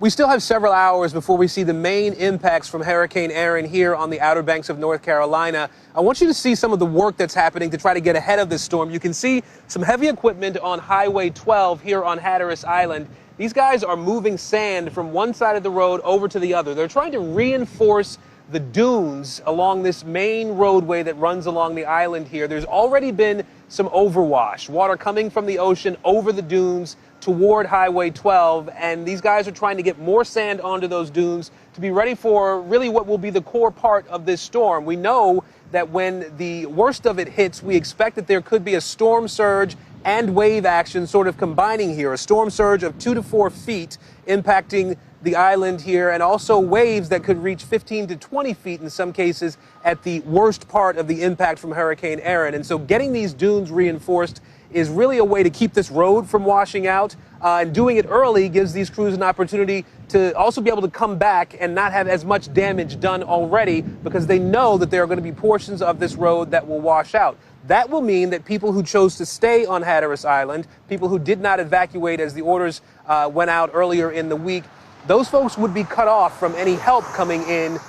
We still have several hours before we see the main impacts from Hurricane Erin here on the Outer Banks of North Carolina. I want you to see some of the work that's happening to try to get ahead of this storm. You can see some heavy equipment on Highway 12 here on Hatteras Island. These guys are moving sand from one side of the road over to the other. They're trying to reinforce the dunes along this main roadway that runs along the island here. There's already been some overwash, water coming from the ocean over the dunes toward Highway 12, and these guys are trying to get more sand onto those dunes to be ready for really what will be the core part of this storm. We know that when the worst of it hits, we expect that there could be a storm surge and wave action sort of combining here, a storm surge of 2 to 4 feet impacting the island here, and also waves that could reach 15 to 20 feet in some cases at the worst part of the impact from Hurricane Erin. And so getting these dunes reinforced is really a way to keep this road from washing out, and doing it early gives these crews an opportunity to also be able to come back and not have as much damage done already, because they know that there are going to be portions of this road that will wash out. That will mean that people who chose to stay on Hatteras Island, people who did not evacuate as the orders went out earlier in the week, those folks would be cut off from any help coming in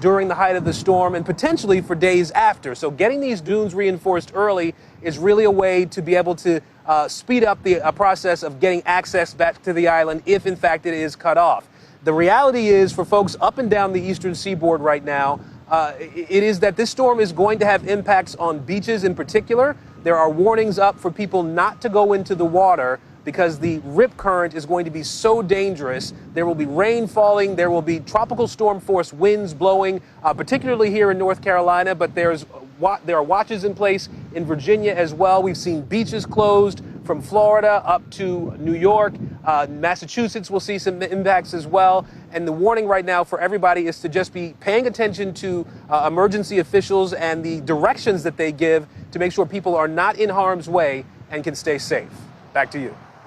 during the height of the storm and potentially for days after. So getting these dunes reinforced early is really a way to be able to speed up the process of getting access back to the island if, in fact, it is cut off. The reality is, for folks up and down the eastern seaboard right now, it is that this storm is going to have impacts on beaches in particular. There are warnings up for people not to go into the water because the rip current is going to be so dangerous. There will be rain falling, there will be tropical storm force winds blowing, particularly here in North Carolina, but there are watches in place in Virginia as well. We've seen beaches closed from Florida up to New York. Massachusetts will see some impacts as well. And the warning right now for everybody is to just be paying attention to emergency officials and the directions that they give to make sure people are not in harm's way and can stay safe. Back to you.